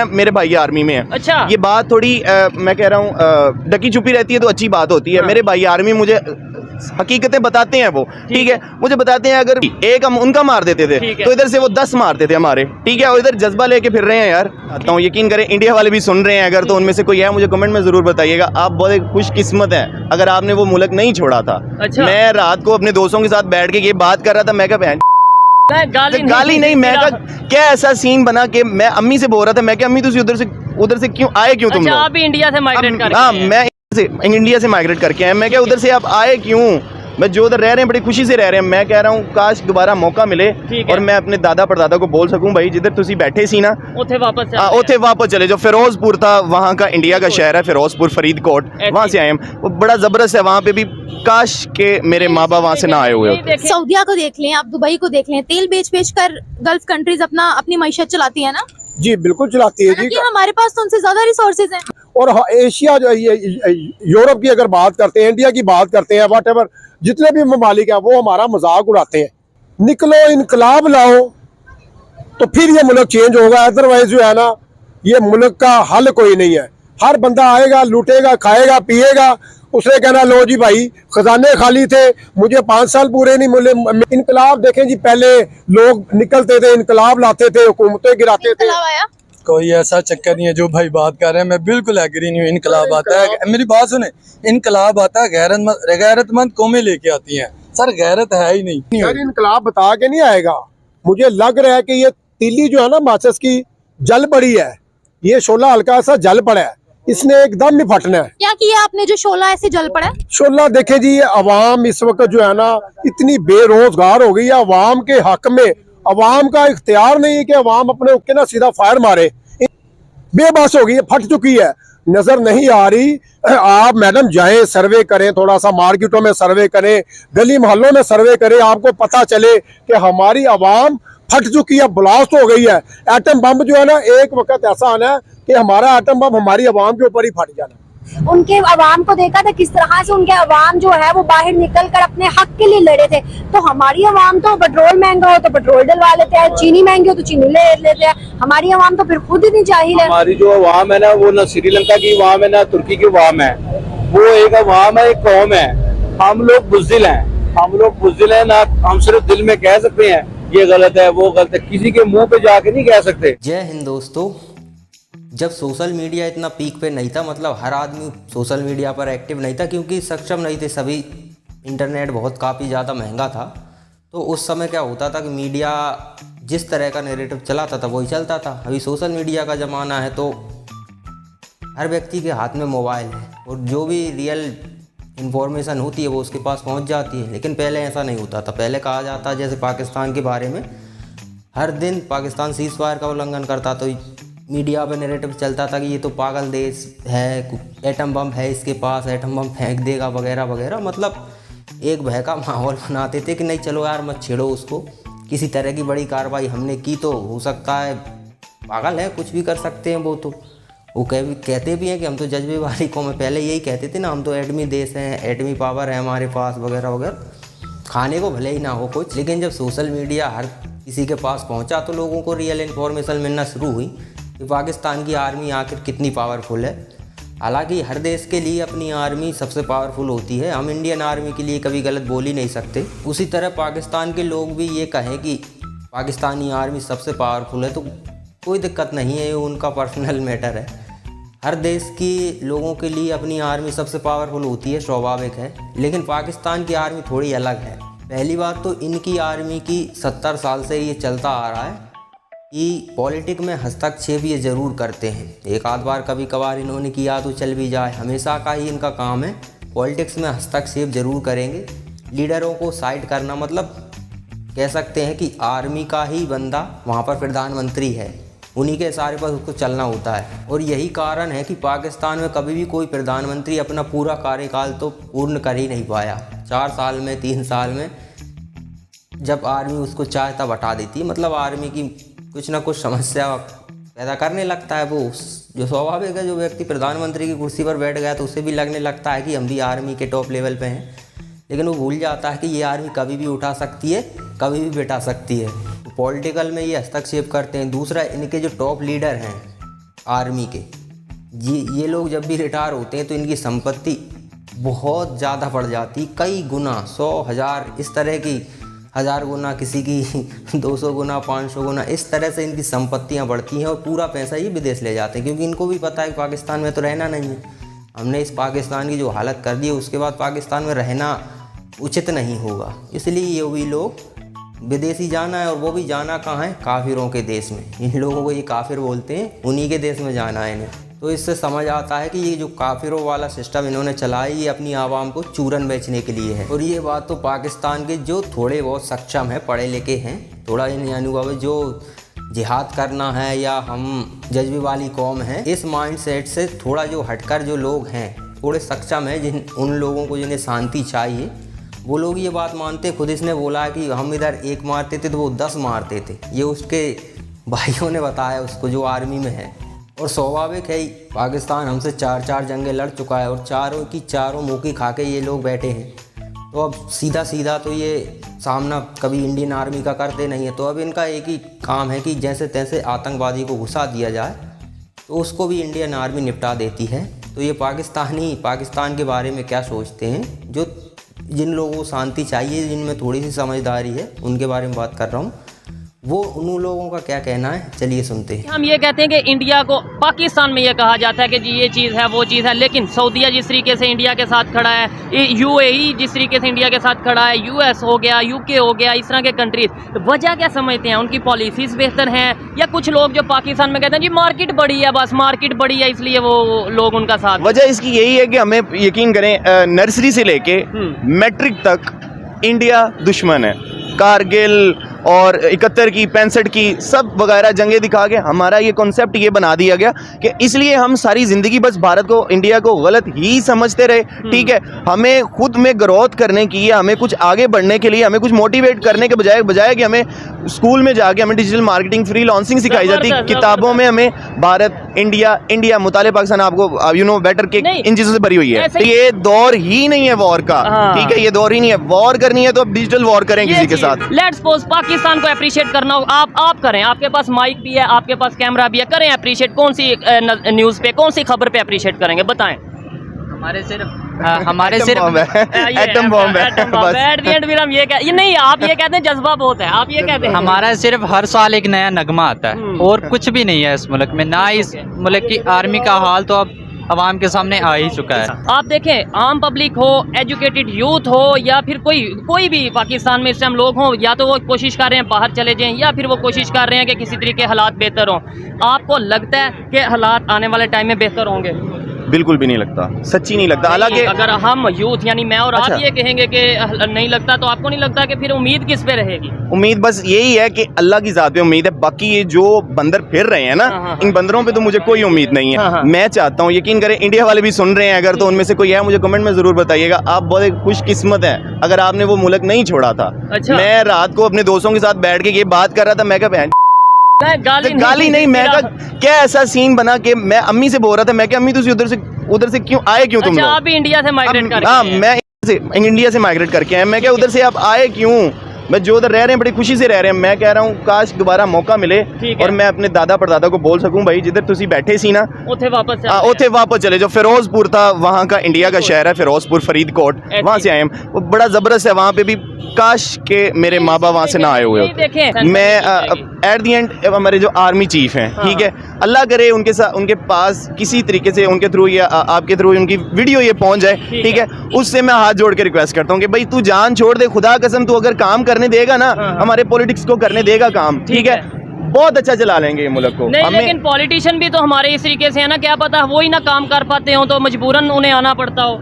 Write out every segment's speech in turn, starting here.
मेरे भाई आर्मी में है। अच्छा। ये बात थोड़ी मैं कह रहा हूँ ढकी छुपी रहती है तो अच्छी बात होती है। मेरे भाई आर्मी मुझे हकीकतें बताते हैं वो, ठीक है, मुझे बताते हैं अगर एक हम उनका मार देते थे तो इधर से वो 10 मारते थे हमारे, ठीक है, और इधर जज्बा लेके फिर रहे हैं यार। आता हूँ, यकीन करें इंडिया वाले भी सुन रहे हैं अगर, तो उनमें से कोई है मुझे कमेंट में जरूर बताइएगा। आप बहुत खुशकिस्मत हैं अगर आपने वो मुल्क नहीं छोड़ा था। अच्छा। मैं रात को अपने दोस्तों के साथ बैठ के ये बात कर रहा था, मैं क्या गाली नहीं, मैं क्या ऐसा सीन बना कि मैं अम्मी से बोल रहा था, मैं क्या अम्मी तुम उधर से क्यों आए, क्यों तुम अच्छा, लोग? आप भी इंडिया से माइग्रेट करके हाँ, आए हैं। मैं इंडिया से माइग्रेट करके आया। मैं क्या उधर से आप आए क्यों? मैं जो उधर रह रहे हैं बड़ी खुशी से रह रहे हैं। मैं कह रहा हूँ काश दोबारा मौका मिले और मैं अपने दादा परदादा को बोल सकूं भाई जिधर तुसी बैठे सी ना उथे वापस चले जाओ। फिरोजपुर था वहाँ का, इंडिया का शहर है फिरोजपुर, फरीदकोट, वहाँ से आए हम। वो बड़ा जबरदस्त है वहाँ पे भी। काश के मेरे माँ बाप वहाँ से ना आए हुए होते। सऊदीया को देख लें, आप दुबई को देख लें, तेल बेच कर गल्फ कंट्रीज अपनी मईशत चलाती है ना। जी बिल्कुल चलाती है जी। हमारे पास तो उनसे ज्यादा रिसोर्सेज हैं। और एशिया जो यूरोप की अगर बात करते हैं, इंडिया की बात करते हैं, वट एवर जितने भी ममालिक हैं वो हमारा मजाक उड़ाते हैं। निकलो इनकलाब लाओ तो फिर ये मुल्क चेंज होगा, अदरवाइज जो है ना ये मुल्क का हल कोई नहीं है। हर बंदा आएगा, लूटेगा, खाएगा, पिएगा, उसने कहना लो जी भाई खजाने खाली थे, मुझे 5 साल पूरे नहीं मिले। इनकलाब देखें जी, पहले लोग निकलते थे, इनकलाब लाते थे, हुकूमतें गिराते थे। कोई ऐसा चक्कर नहीं है जो भाई बात कर रहे हैं, मैं बिल्कुल एग्री नहीं हूँ। इनकलाब आता है, मेरी बात सुने, इनकलाब आता है गैरतमंद कौमें लेके आती हैं। सर गैरत है ही नहीं। यार इनकलाब बता के नहीं आएगा। मुझे लग रहा है कि ये तीली जो है ना माचिस की जल पड़ी है, ये शोला हल्का सा जल पड़ा है, इसने एकदम ही फटना है। क्या किया आपने जो शोला ऐसे जल पड़ा है? शोला देखे जी, अवाम इस वक्त जो है ना इतनी बेरोजगार हो गई है। अवाम के हक में अवाम का इख्तियार नहीं है कि अवाम अपने उके ना सीधा फायर मारे। बेबस हो गई है, फट चुकी है, नजर नहीं आ रही। आप मैडम जाएं, सर्वे करें, थोड़ा सा मार्केटों में सर्वे करें, गली मोहल्लों में सर्वे करें, आपको पता चले कि हमारी अवाम फट चुकी है, ब्लास्ट हो गई है। एटम बम जो है ना एक वक्त ऐसा आना है कि हमारा एटम बम हमारी अवाम के ऊपर ही फट जाना। उनके अवाम को देखा था किस तरह से उनके अवाम जो है वो बाहर निकल कर अपने हक के लिए लड़े थे। तो हमारी अवाम तो पेट्रोल महंगा हो तो पेट्रोल डलवा लेते हैं, चीनी महंगी हो तो चीनी ले लेते हैं। हमारी अवाम तो फिर खुद ही नहीं जाहिल है। हमारी जो अवाम है ना वो ना श्रीलंका की अवाम है ना तुर्की की अवाम है, वो एक अवाम है, एक कौम है। हम लोग बुज़दिल हैं ना, हम सिर्फ दिल में कह सकते हैं ये गलत है वो गलत है, किसी के मुंह पे जाके नहीं कह सकते। जय हिंद दोस्तों। जब सोशल मीडिया इतना पीक पे नहीं था, मतलब हर आदमी सोशल मीडिया पर एक्टिव नहीं था क्योंकि सक्षम नहीं थे सभी, इंटरनेट बहुत काफ़ी ज़्यादा महंगा था। तो उस समय क्या होता था कि मीडिया जिस तरह का नैरेटिव चलाता था वही चलता था। अभी सोशल मीडिया का ज़माना है तो हर व्यक्ति के हाथ में मोबाइल है और जो भी रियल इन्फॉर्मेशन होती है वो उसके पास पहुंच जाती है। लेकिन पहले ऐसा नहीं होता था। पहले कहा जाता है जैसे पाकिस्तान के बारे में, हर दिन पाकिस्तान सीज़फायर का उल्लंघन करता तो मीडिया पे नैरेटिव चलता था कि ये तो पागल देश है, एटम बम है इसके पास, एटम बम फेंक देगा वगैरह वगैरह। मतलब एक भय का माहौल बनाते थे कि नहीं चलो यार मत छेड़ो उसको, किसी तरह की बड़ी कार्रवाई हमने की तो हो सकता है, पागल है कुछ भी कर सकते हैं वो कहते भी हैं कि हम तो जज्बे वाली कौम है। पहले यही कहते थे ना, हम तो एटमी देश हैं, एटमी पावर है हमारे पास वगैरह वगैरह। खाने को भले ही ना हो कुछ, लेकिन जब सोशल मीडिया हर किसी के पास पहुंचा तो लोगों को रियल इन्फॉर्मेशन मिलना शुरू हुई कि पाकिस्तान की आर्मी आखिर कितनी पावरफुल है। हालांकि हर देश के लिए अपनी आर्मी सबसे पावरफुल होती है, हम इंडियन आर्मी के लिए कभी गलत बोल ही नहीं सकते। उसी तरह पाकिस्तान के लोग भी ये कहें कि पाकिस्तानी आर्मी सबसे पावरफुल है तो कोई दिक्कत नहीं है, ये उनका पर्सनल मैटर है। हर देश के लोगों के लिए अपनी आर्मी सबसे पावरफुल होती है, स्वाभाविक है। लेकिन पाकिस्तान की आर्मी थोड़ी अलग है। पहली बात तो इनकी आर्मी की 70 साल से ये चलता आ रहा है कि पॉलिटिक में हस्तक्षेप ये ज़रूर करते हैं। एक आध बार कभी कभार इन्होंने किया तो चल भी जाए, हमेशा का ही इनका काम है पॉलिटिक्स में हस्तक्षेप ज़रूर करेंगे। लीडरों को साइड करना, मतलब कह सकते हैं कि आर्मी का ही बंदा वहाँ पर प्रधानमंत्री है, उन्हीं के इशारे पर उसको चलना होता है। और यही कारण है कि पाकिस्तान में कभी भी कोई प्रधानमंत्री अपना पूरा कार्यकाल तो पूर्ण कर ही नहीं पाया। 4 साल में 3 साल में जब आर्मी उसको चाहे तब हटा देती है। मतलब आर्मी की कुछ ना कुछ समस्या पैदा करने लगता है वो, जो स्वाभाविक है। जो व्यक्ति प्रधानमंत्री की कुर्सी पर बैठ गया तो उसे भी लगने लगता है कि हम भी आर्मी के टॉप लेवल पे हैं, लेकिन वो भूल जाता है कि ये आर्मी कभी भी उठा सकती है, कभी भी बैठा सकती है। तो पॉलिटिकल में ये हस्तक्षेप करते हैं। दूसरा, इनके जो टॉप लीडर हैं आर्मी के, ये लोग जब भी रिटायर होते हैं तो इनकी संपत्ति बहुत ज़्यादा बढ़ जाती, कई गुना, 100, 1000 इस तरह की, 1000 गुना, किसी की 200 गुना, 500 गुना, इस तरह से इनकी संपत्तियां बढ़ती हैं और पूरा पैसा ये विदेश ले जाते हैं, क्योंकि इनको भी पता है कि पाकिस्तान में तो रहना नहीं है। हमने इस पाकिस्तान की जो हालत कर दी है उसके बाद पाकिस्तान में रहना उचित नहीं होगा, इसलिए ये भी लोग विदेशी जाना है, और वो भी जाना कहाँ है, काफिरों के देश में। इन लोगों को ये काफिर बोलते हैं, उन्हीं के देश में जाना है इन्हें। तो इससे समझ आता है कि ये जो काफिरों वाला सिस्टम इन्होंने चलाया ये अपनी आवाम को चूरन बेचने के लिए है। और ये बात तो पाकिस्तान के जो थोड़े बहुत सक्षम हैं, पढ़े लिखे हैं, थोड़ा इन यानी जो जिहाद करना है या हम जज्बे वाली कौम है, इस माइंडसेट से थोड़ा जो हटकर जो लोग हैं, थोड़े सक्षम हैं, उन लोगों को जिन्हें शांति चाहिए, वो लोग ये बात मानते। खुद इसने बोला है कि हम इधर 1 मारते थे तो वो 10 मारते थे, ये उसके भाइयों ने बताया उसको जो आर्मी में है। और स्वाभाविक है ही, पाकिस्तान हमसे 4 जंगें लड़ चुका है और चारों की चारों मुँह खा के ये लोग बैठे हैं। तो अब सीधा तो ये सामना कभी इंडियन आर्मी का करते नहीं है, तो अब इनका एक ही काम है कि जैसे तैसे आतंकवादी को घुसा दिया जाए तो उसको भी इंडियन आर्मी निपटा देती है। तो ये पाकिस्तान के बारे में क्या सोचते हैं, जिन लोगों को शांति चाहिए, जिनमें थोड़ी सी समझदारी है, उनके बारे में बात कर रहा हूँ, वो उन लोगों का क्या कहना है, चलिए सुनते हैं। हम ये कहते हैं कि इंडिया को, पाकिस्तान में ये कहा जाता है कि जी ये चीज़ है वो चीज़ है, लेकिन सऊदीया जिस तरीके से इंडिया के साथ खड़ा है, UAE जिस तरीके से इंडिया के साथ खड़ा है, US हो गया, UK हो गया, इस तरह के कंट्रीज, वजह क्या समझते हैं? उनकी पॉलिसीज़ बेहतर हैं, या कुछ लोग जो पाकिस्तान में कहते हैं जी मार्केट बड़ी है, बस मार्केट बड़ी है इसलिए वो लोग उनका साथ? वजह इसकी यही है कि हमें यकीन करें, नर्सरी से लेके मैट्रिक तक इंडिया दुश्मन है। कारगिल और 71 की, 65 की, सब वगैरह जंगें दिखा के हमारा ये कॉन्सेप्ट ये बना दिया गया कि इसलिए हम सारी ज़िंदगी बस भारत को, इंडिया को गलत ही समझते रहे। ठीक है, हमें खुद में ग्रोथ करने की या हमें कुछ आगे बढ़ने के लिए हमें कुछ मोटिवेट करने के बजाय कि हमें स्कूल में जाके हमें डिजिटल मार्केटिंग, फ्रीलांसिंग सिखाई जाती, किताबों में हमें भारत, इंडिया मुताले पाकिस्तान, आपको यू नो बेटर के इन चीज़ों से भरी हुई है। तो ये दौर ही नहीं है वॉर का। ठीक है, ये दौर ही नहीं है। वॉर करनी है तो अब डिजिटल वॉर करें किसी के साथ। लेट्स सपोज पाकिस्तान को अप्रिशिएट करना हो, आप करें, आपके पास माइक भी है, आपके पास कैमरा भी है, करें अप्रिशिएट। कौन सी न्यूज़ पे, कौन सी खबर पे अप्रिशिएट करेंगे, बताएं। हमारे सिर्फ एटम बॉम्ब है। एट द एंड फिर हम ये नहीं, आप ये कहते हैं जज्बा बहुत है, आप ये कहते हैं हमारा सिर्फ हर साल एक नया नगमा आता है और कुछ भी नहीं है इस मुल्क में, ना इस मुल्क की आर्मी का हाल तो अब आवाम के सामने आ ही चुका है। आप देखें, आम पब्लिक हो, एजुकेटेड यूथ हो, या फिर कोई भी पाकिस्तान में इस टाइम लोग हों, या तो वो कोशिश कर रहे हैं बाहर चले जाएं, या फिर वो कोशिश कर रहे हैं कि किसी तरीके हालात बेहतर हों। आपको लगता है कि हालात आने वाले टाइम में बेहतर होंगे? बिल्कुल भी नहीं लगता, सच्ची नहीं लगता। हालांकि अगर हम यूथ यानी मैं और आप ये कहेंगे कि नहीं लगता, तो आपको नहीं लगता कि फिर उम्मीद किस पे रहेगी? उम्मीद बस यही है कि अल्लाह की ज़ात पे उम्मीद है। बाकी ये जो बंदर फिर रहे हैं ना, इन बंदरों पे तो मुझे कोई उम्मीद नहीं है। मैं चाहता हूँ, यकीन करें, इंडिया वाले भी सुन रहे हैं अगर, तो उनमें से कोई है मुझे कमेंट में ज़रूर बताइएगा। आप बहुत खुशकिस्मत हैं अगर आपने वो मुल्क नहीं छोड़ा था। मैं रात को अपने दोस्तों के साथ बैठ के ये बात कर रहा था, मैं क्या गाली नहीं, मैं क्या ऐसा सीन बना के मैं अम्मी से बोल रहा था, मैं क्या अम्मी तुम उधर से क्यों आए, क्यों तुम लोग? आप भी इंडिया से माइग्रेट करके? हाँ, मैं इंडिया से माइग्रेट करके आया। मैं क्या उधर से आप आए क्यों? मैं जो उधर रह रहे हैं बड़ी खुशी से रह रहे हैं। मैं कह रहा हूँ काश दोबारा मौका मिले और मैं अपने दादा परदादा को बोल सकूं, भाई जिधर तुसी बैठे सी ना उथे वापस चले जाओ। फिरोजपुर था वहाँ का, इंडिया का शहर है फिरोजपुर, फरीदकोट, वहाँ से आए हम। वो बड़ा ज़बरदस्त है वहाँ पे भी। काश के मेरे माँ बाप वहाँ से ना आए हुए होते। मैं एट दी एंड हमारे जो आर्मी चीफ हैं, ठीक है, अल्लाह करे उनके साथ, उनके पास किसी तरीके से उनके थ्रू या आपके थ्रू उनकी वीडियो ये पहुँच जाए, ठीक है, उससे मैं हाथ जोड़ के रिक्वेस्ट करता हूँ कि भाई तू जान छोड़ दे, खुदा कसम तू अगर काम करने देगा ना, हमारे पॉलिटिक्स को करने देगा काम, ठीक है, बहुत अच्छा चला लेंगे ये मुल्क को। नहीं, लेकिन पॉलिटिशियन भी तो हमारे इस तरीके से है ना, क्या पता वो ही ना काम कर पाते हो तो मजबूरन उन्हें आना पड़ता हो।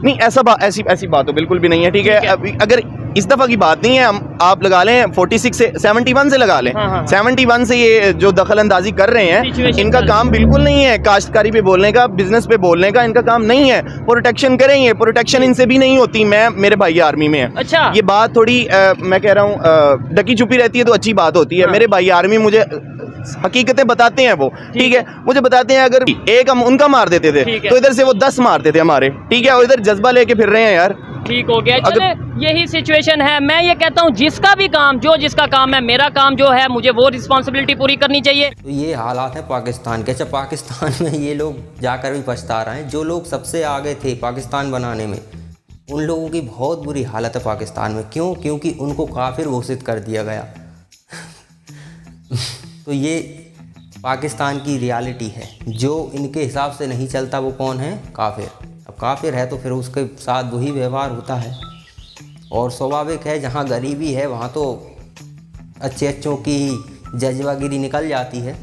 नहीं, ऐसी बात तो बिल्कुल भी नहीं है, ठीक है। अगर इस दफ़ा की बात नहीं है, आप लगा लें 46 से 71 से लगा लें, 71 से ये जो दखल अंदाजी कर रहे हैं, इनका काम बिल्कुल नहीं है काश्तकारी पे बोलने का, बिजनेस पे बोलने का, इनका काम नहीं है। प्रोटेक्शन करेंगे, प्रोटेक्शन इनसे भी नहीं होती। मेरे भाई आर्मी में है। अच्छा, ये बात थोड़ी मैं कह रहा हूँ ढकी छुपी रहती है तो अच्छी बात होती है। मेरे भाई आर्मी मुझे हकीकतें बताते हैं, वो ठीक है, मुझे बताते हैं अगर एक हम उनका मार देते थे तो इधर से वो 10 मारते थे हमारे, ठीक है, और इधर जज्बा लेके फिर रहे हैं यार। ठीक हो गया। अगर- चले यही सिचुएशन है। मैं ये कहता हूँ जिसका भी काम, जो जिसका काम है, मेरा काम जो है मुझे वो रिस्पॉन्सिबिलिटी पूरी करनी चाहिए। तो ये हालात हैं पाकिस्तान के। अच्छा, पाकिस्तान में ये लोग जाकर भी पछता रहे हैं। जो लोग सबसे आगे थे पाकिस्तान बनाने में, उन लोगों की बहुत बुरी हालत है पाकिस्तान में। क्यों? क्योंकि उनको काफिर घोषित कर दिया गया। तो ये पाकिस्तान की रियलिटी है। जो इनके हिसाब से नहीं चलता वो कौन है? काफिर। अब काफिर है तो फिर उसके साथ वही व्यवहार होता है, और स्वाभाविक है जहाँ गरीबी है वहाँ तो अच्छे अच्छों की जज्बागिरी निकल जाती है।